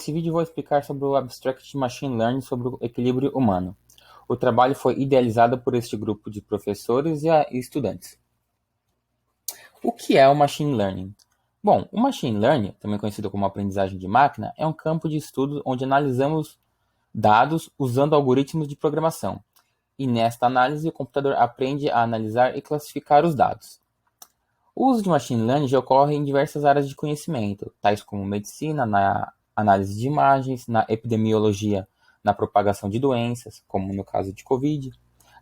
Nesse vídeo eu vou explicar sobre o Abstract Machine Learning sobre o equilíbrio humano. O trabalho foi idealizado por este grupo de professores e estudantes. O que é o Machine Learning? Bom, o Machine Learning, também conhecido como aprendizagem de máquina, é um campo de estudo onde analisamos dados usando algoritmos de programação. E nesta análise, o computador aprende a analisar e classificar os dados. O uso de Machine Learning já ocorre em diversas áreas de conhecimento, tais como medicina, na análise de imagens, na epidemiologia, na propagação de doenças, como no caso de Covid,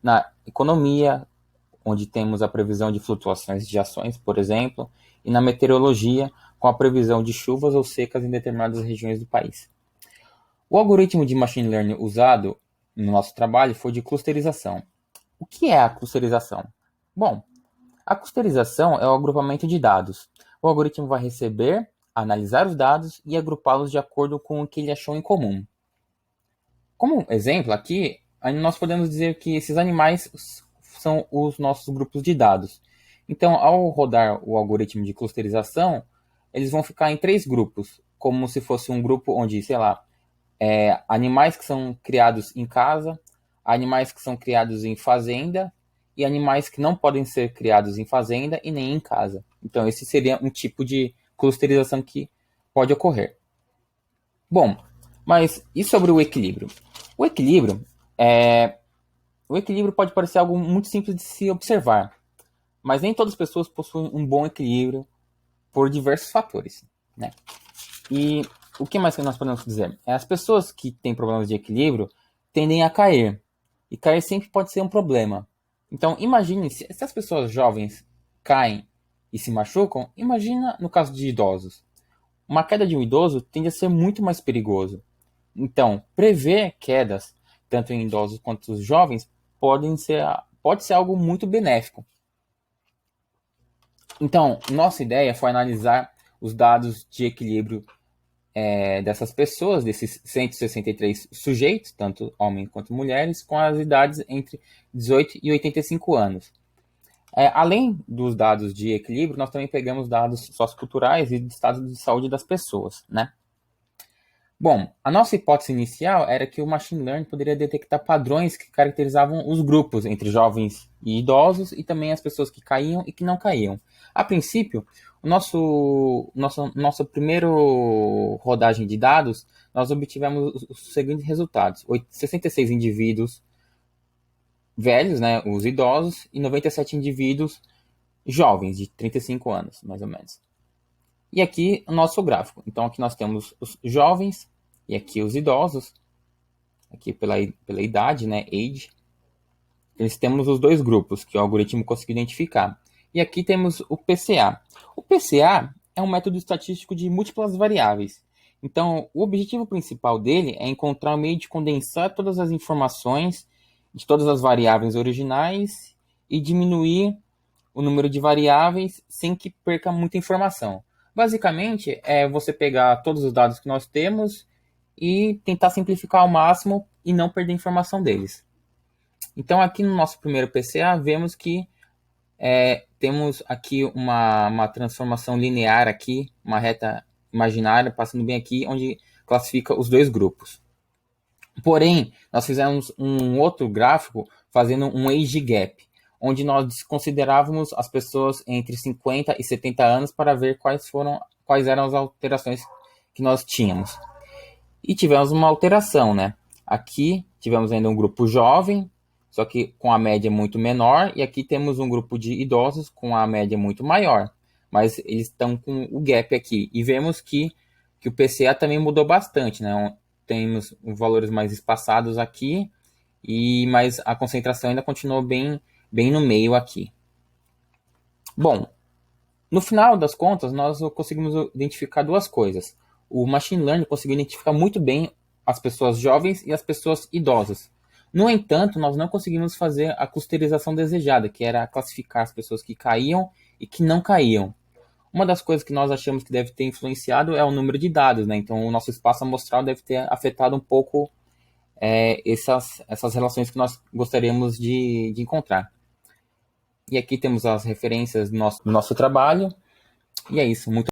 na economia, onde temos a previsão de flutuações de ações, por exemplo, e na meteorologia, com a previsão de chuvas ou secas em determinadas regiões do país. O algoritmo de Machine Learning usado no nosso trabalho foi de clusterização. O que é a clusterização? Bom, a clusterização é o agrupamento de dados. O algoritmo vai receber, analisar os dados e agrupá-los de acordo com o que ele achou em comum. Como exemplo, aqui nós podemos dizer que esses animais são os nossos grupos de dados. Então, ao rodar o algoritmo de clusterização, eles vão ficar em 3 grupos, como se fosse um grupo onde, sei lá, animais que são criados em casa, animais que são criados em fazenda e animais que não podem ser criados em fazenda e nem em casa. Então, esse seria um tipo de clusterização que pode ocorrer. Bom, mas e sobre o equilíbrio? O equilíbrio pode parecer algo muito simples de se observar, mas nem todas as pessoas possuem um bom equilíbrio por diversos fatores, né? E o que mais que nós podemos dizer? As pessoas que têm problemas de equilíbrio tendem a cair. E cair sempre pode ser um problema. Então, imagine se as pessoas jovens caem e se machucam, imagina no caso de idosos. Uma queda de um idoso tende a ser muito mais perigoso. Então, prever quedas, tanto em idosos quanto os jovens, pode ser algo muito benéfico. Então, nossa ideia foi analisar os dados de equilíbrio dessas pessoas, desses 163 sujeitos, tanto homens quanto mulheres, com as idades entre 18 e 85 anos. Além dos dados de equilíbrio, nós também pegamos dados socioculturais e de estado de saúde das pessoas, né? Bom, a nossa hipótese inicial era que o Machine Learning poderia detectar padrões que caracterizavam os grupos entre jovens e idosos e também as pessoas que caíam e que não caíam. A princípio, nossa primeira rodagem de dados, nós obtivemos os seguintes resultados. 66 indivíduos velhos, né, os idosos, e 97 indivíduos jovens, de 35 anos, mais ou menos. E aqui o nosso gráfico. Então aqui nós temos os jovens e aqui os idosos, aqui pela idade, né, age. Eles temos os dois grupos que o algoritmo conseguiu identificar. E aqui temos o PCA. O PCA é um método estatístico de múltiplas variáveis. Então, o objetivo principal dele é encontrar um meio de condensar todas as informações de todas as variáveis originais e diminuir o número de variáveis sem que perca muita informação. Basicamente, é você pegar todos os dados que nós temos e tentar simplificar ao máximo e não perder informação deles. Então, aqui no nosso primeiro PCA, vemos que temos aqui uma transformação linear aqui, uma reta imaginária passando bem aqui, onde classifica os dois grupos. Porém, nós fizemos um outro gráfico fazendo um age gap, onde nós considerávamos as pessoas entre 50 e 70 anos para ver quais eram as alterações que nós tínhamos. E tivemos uma alteração, né? Aqui tivemos ainda um grupo jovem, só que com a média muito menor, e aqui temos um grupo de idosos com a média muito maior, mas eles estão com o gap aqui. E vemos que o PCA também mudou bastante, né? Temos valores mais espaçados aqui, mas a concentração ainda continuou bem no meio aqui. Bom, no final das contas, nós conseguimos identificar duas coisas. O Machine Learning conseguiu identificar muito bem as pessoas jovens e as pessoas idosas. No entanto, nós não conseguimos fazer a clusterização desejada, que era classificar as pessoas que caíam e que não caíam. Uma das coisas que nós achamos que deve ter influenciado é o número de dados, né? Então, o nosso espaço amostral deve ter afetado um pouco essas relações que nós gostaríamos de encontrar. E aqui temos as referências do nosso trabalho. E é isso. Muito